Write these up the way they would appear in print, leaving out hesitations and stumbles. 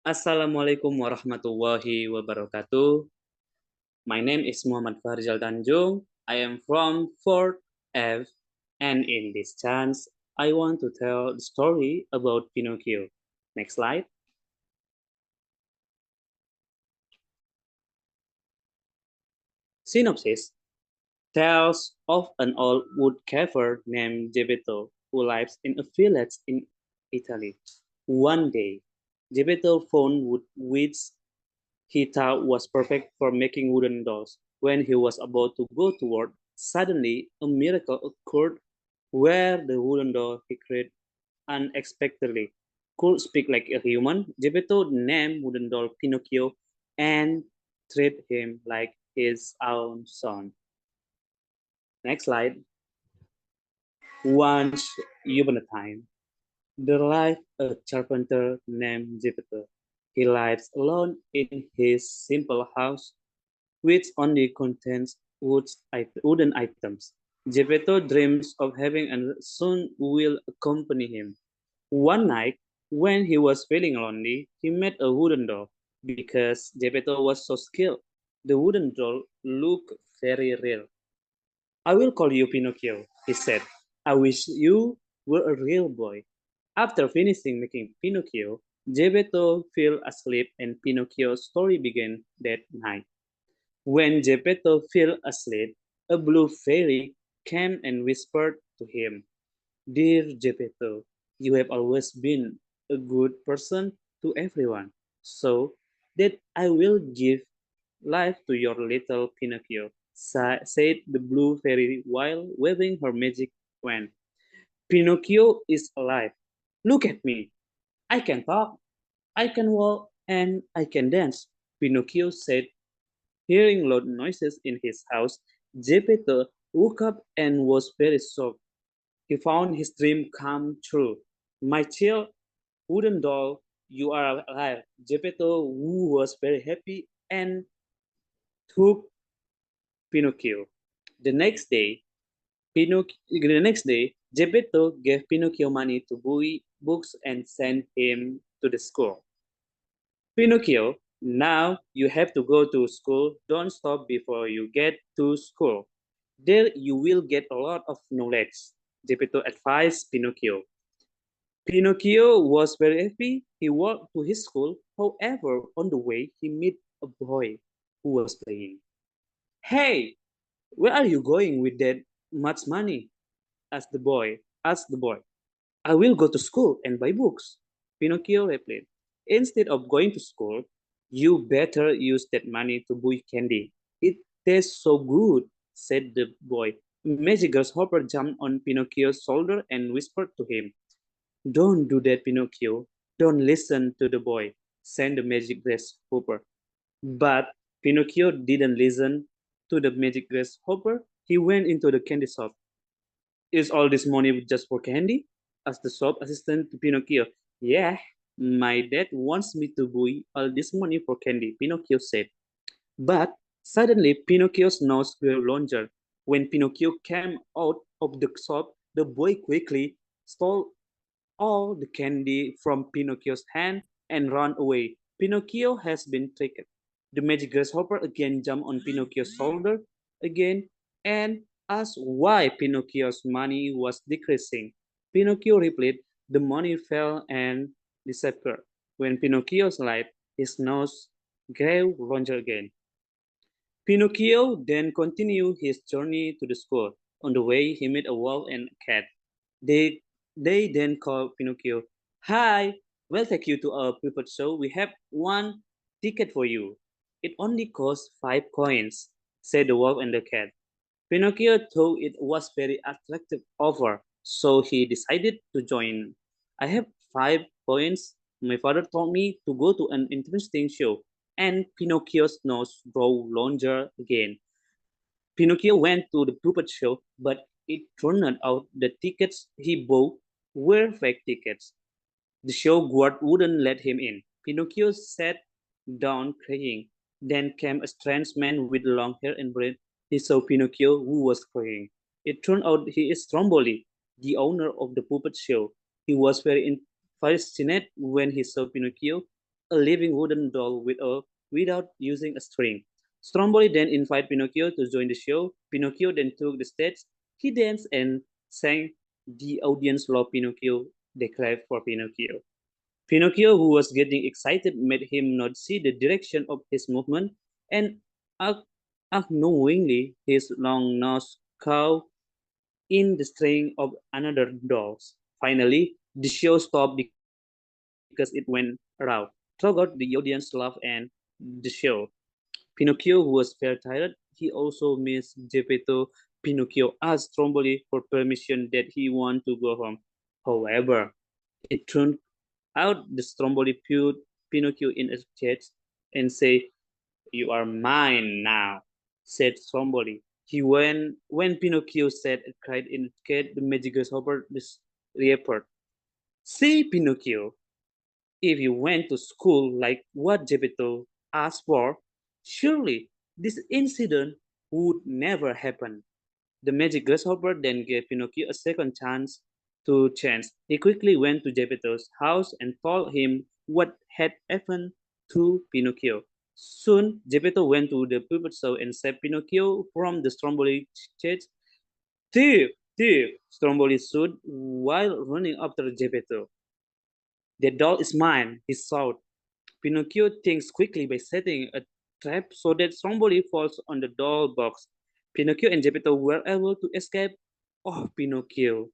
Assalamualaikum warahmatullahi wabarakatuh. My name is Muhammad Fahrizal Tanjung. I am from 4th F, and in this chance, I want to tell the story about Pinocchio. Next slide. Synopsis tells of an old woodcarver named Geppetto who lives in a village in Italy. One day, Geppetto found wood which he thought was perfect for making wooden dolls. When he was about to go to work, suddenly a miracle occurred where the wooden doll he created unexpectedly could speak like a human. Geppetto named wooden doll Pinocchio and treated him like his own son. Next slide. Once upon a time, there lived a carpenter named Geppetto. He lives alone in his simple house which only contains wooden items. Geppetto dreams of having a son who will accompany him. One night, when he was feeling lonely, he met a wooden doll. Because Geppetto was so skilled, the wooden doll looked very real. I will call you Pinocchio, he said. I wish you were a real boy. After finishing making Pinocchio, Geppetto fell asleep and Pinocchio's story began that night. When Geppetto fell asleep, a blue fairy came and whispered to him, Dear Geppetto, you have always been a good person to everyone, so that I will give life to your little Pinocchio, said the blue fairy while waving her magic wand. Pinocchio is alive. Look at me. I can talk, I can walk, and I can dance, Pinocchio said. Hearing loud noises in his house, Geppetto woke up and was very shocked. He found his dream come true. My child, wooden doll, you are alive. Geppetto, who was very happy, and took Pinocchio. The next day, Geppetto gave Pinocchio money to buy books and sent him to the school. Pinocchio, now you have to go to school. Don't stop before you get to school. There you will get a lot of knowledge, Geppetto advised Pinocchio. Pinocchio was very happy. He walked to his school. However, on the way, he met a boy who was playing. Hey, where are you going with that much money? asked the boy. Asked the boy. I will go to school and buy books. Pinocchio replied. Instead of going to school, you better use that money to buy candy. It tastes so good, said the boy. Magic Grasshopper jumped on Pinocchio's shoulder and whispered to him, Don't do that, Pinocchio. Don't listen to the boy, said the magic grasshopper. But Pinocchio didn't listen to the magic grasshopper. He went into the candy shop. Is all this money just for candy? Asked the shop assistant to Pinocchio. Yeah, my dad wants me to buy all this money for candy, Pinocchio said. But suddenly Pinocchio's nose grew longer. When Pinocchio came out of the shop, the boy quickly stole all the candy from Pinocchio's hand and ran away. Pinocchio has been tricked. The magic grasshopper again jumped on Pinocchio's shoulder again and asked why Pinocchio's money was decreasing. Pinocchio replied, the money fell and disappeared. When Pinocchio lied, his nose grew longer again. Pinocchio then continued his journey to the school. On the way, he met a wolf and a cat. They, they then called Pinocchio. Hi, we'll take you to our puppet show. We have one ticket for you. It only costs 5 coins, said the wolf and the cat. Pinocchio thought it was very attractive offer, so he decided to join. I have 5 coins. My father told me to go to an interesting show, and Pinocchio's nose grew longer again. Pinocchio went to the puppet show, but it turned out the tickets he bought were fake tickets. The show guard wouldn't let him in. Pinocchio sat down crying. Then came a strange man with long hair and beard. He saw Pinocchio, who was crying. It turned out he is Stromboli, the owner of the puppet show. He was very fascinated when he saw Pinocchio. a living wooden doll without using a string. Stromboli then invited Pinocchio to join the show. Pinocchio then took the stage. He danced and sang. The audience loved Pinocchio. They clapped for Pinocchio. Pinocchio, who was getting excited, made him not see the direction of his movement, and unknowingly his long nose caught in the string of another doll's. Finally, the show stopped because it went around. Throughout, the audience laughed and the show. Pinocchio, who was very tired, he also missed Geppetto. Pinocchio asked Stromboli for permission that he wanted to go home. However, it turned out the Stromboli put Pinocchio in a cage and said, "You are mine now," said Stromboli. When Pinocchio said and cried in the cage, the magic grasshopper reappeared. "See, Pinocchio, if you went to school like what Geppetto asked for, surely this incident would never happen." The magic grasshopper then gave Pinocchio a second chance to change. He quickly went to Geppetto's house and told him what had happened to Pinocchio. Soon, Geppetto went to the puppet show and saved Pinocchio from the Stromboli church. "Thief! Thief!" Stromboli shouted while running after Geppetto. "The doll is mine," he shouted. Pinocchio thinks quickly by setting a trap so that Stromboli falls on the doll box. Pinocchio and Geppetto were able to escape. "Oh, Pinocchio,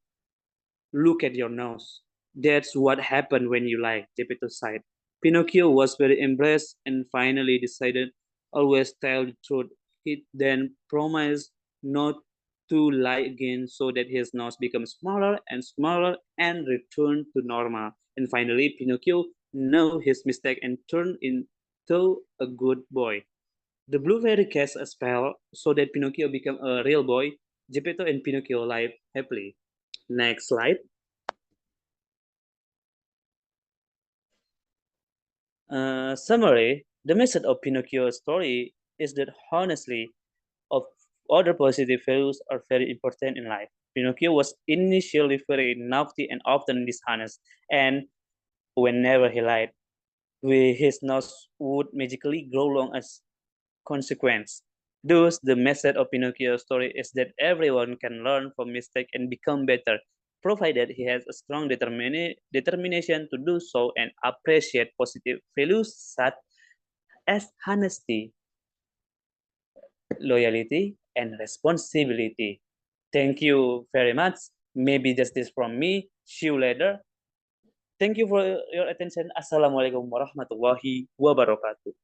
look at your nose. That's what happened when you lied," Geppetto sighed. Pinocchio was very embarrassed and finally decided always tell the truth. He then promised not to lie again so that his nose becomes smaller and smaller and returned to normal. And finally, Pinocchio knew his mistake and turned into a good boy. The blue fairy cast a spell so that Pinocchio became a real boy. Geppetto and Pinocchio live happily. Next slide. Summary: the message of Pinocchio's story is that honestly, of other positive values are very important in life. Pinocchio was initially very naughty and often dishonest, and whenever he lied, his nose would magically grow long as consequence. Thus, the message of Pinocchio's story is that everyone can learn from mistakes and become better, provided he has a strong determination to do so and appreciate positive values such as honesty, loyalty, and responsibility. Thank you very much. Maybe just this from me. See you later. Thank you for your attention. Assalamualaikum warahmatullahi wabarakatuh.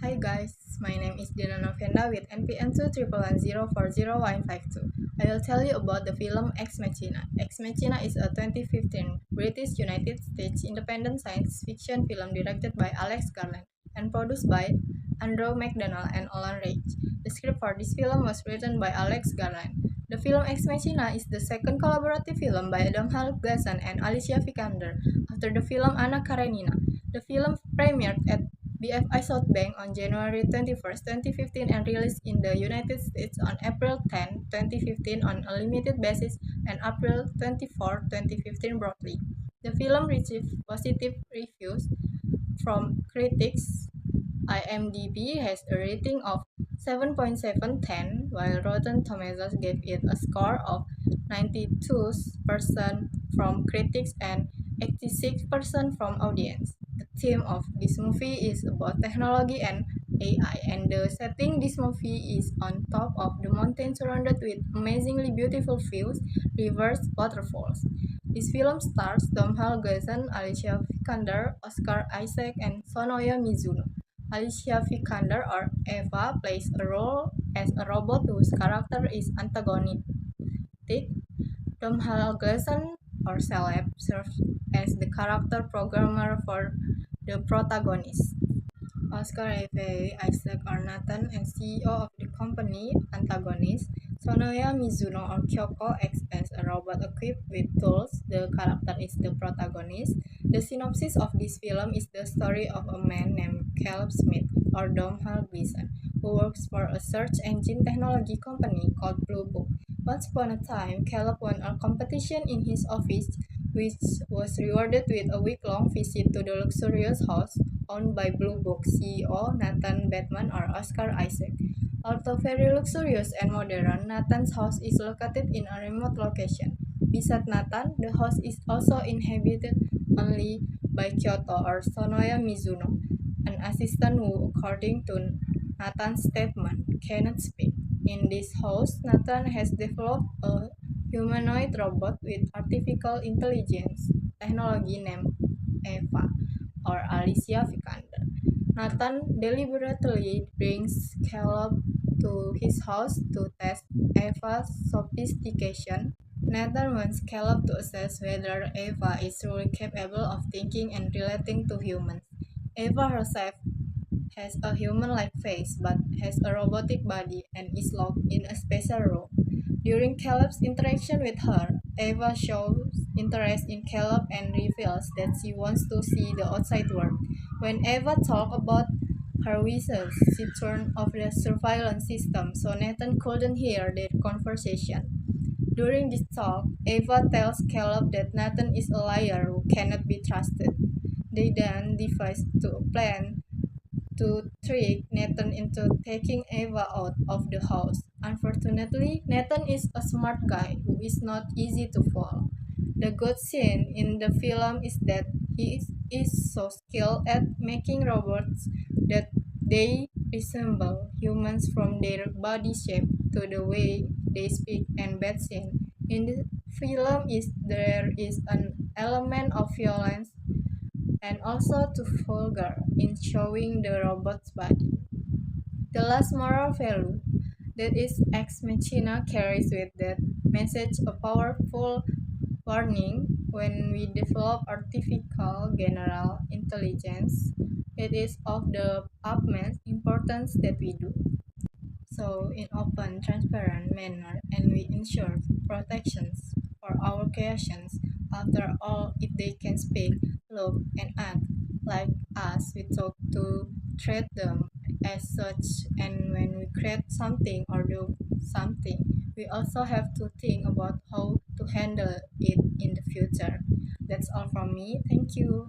Hi guys, my name is Dina Nofenda with NPN 200404152. I will tell you about the film Ex Machina. Ex Machina is a 2015 British United States independent science fiction film directed by Alex Garland and produced by Andrew McDonald and Alan Rage. The script for this film was written by Alex Garland. The film Ex Machina is the second collaborative film by Adam Gleason and Alicia Vikander after the film Anna Karenina. The film premiered at BFI South Bank on January 21, 2015 and released in the United States on April 10, 2015 on a limited basis and April 24, 2015 broadly. The film received positive reviews from critics. IMDb has a rating of 7.710, while Rotten Tomatoes gave it a score of 92% from critics and 86% from audience. The theme of this movie is about technology and AI, and the setting this movie is on top of the mountain surrounded with amazingly beautiful views, rivers, waterfalls. This film stars Domhnall Gleeson, Alicia Vikander, Oscar Isaac, and Sonoya Mizuno. Alicia Vikander, or Eva, plays a role as a robot whose character is antagonistic. Domhnall Gleeson, or Celeb, serves as the character programmer for the protagonist. Oscar Isaac or Nathan, and CEO of the company Antagonist. Sonoya Mizuno or Kyoko acts as a robot equipped with tools. The character is the protagonist. The synopsis of this film is the story of a man named Caleb Smith or Domhnall Gleeson, who works for a search engine technology company called Blue Book. Once upon a time, Caleb won a competition in his office, which was rewarded with a week-long visit to the luxurious house owned by Blue Book CEO Nathan Batman or Oscar Isaac. Although very luxurious and modern, Nathan's house is located in a remote location. Beside Nathan, the house is also inhabited only by Kyoto or Sonoya Mizuno, an assistant who, according to Nathan's statement, cannot speak. In this house, Nathan has developed a humanoid robot with artificial intelligence technology named Eva or Alicia Vikander. Nathan deliberately brings Caleb to his house to test Eva's sophistication. Nathan wants Caleb to assess whether Eva is truly capable of thinking and relating to humans. Eva herself has a human-like face but has a robotic body and is locked in a special room. During Caleb's interaction with her, Eva shows interest in Caleb and reveals that she wants to see the outside world. When Eva talked about her wishes, she turned off the surveillance system so Nathan couldn't hear their conversation. During this talk, Eva tells Caleb that Nathan is a liar who cannot be trusted. They then devise a plan to trick Nathan into taking Eva out of the house. Unfortunately, Nathan is a smart guy who is not easy to fool. The good scene in the film is that he is so skilled at making robots that they resemble humans from their body shape to the way they speak and bad scene. In the film is there is an element of violence and also too vulgar in showing the robot's body. The last moral value that is ex machina carries with that message a powerful warning when we develop artificial general intelligence. It is of the utmost importance that we do so in open, transparent manner, and we ensure protections for our creations. After all, if they can speak, look, and act like us, we talk to treat them as such. And when we create something or do something, we also have to think about how to handle it in the future. That's all from me. Thank you.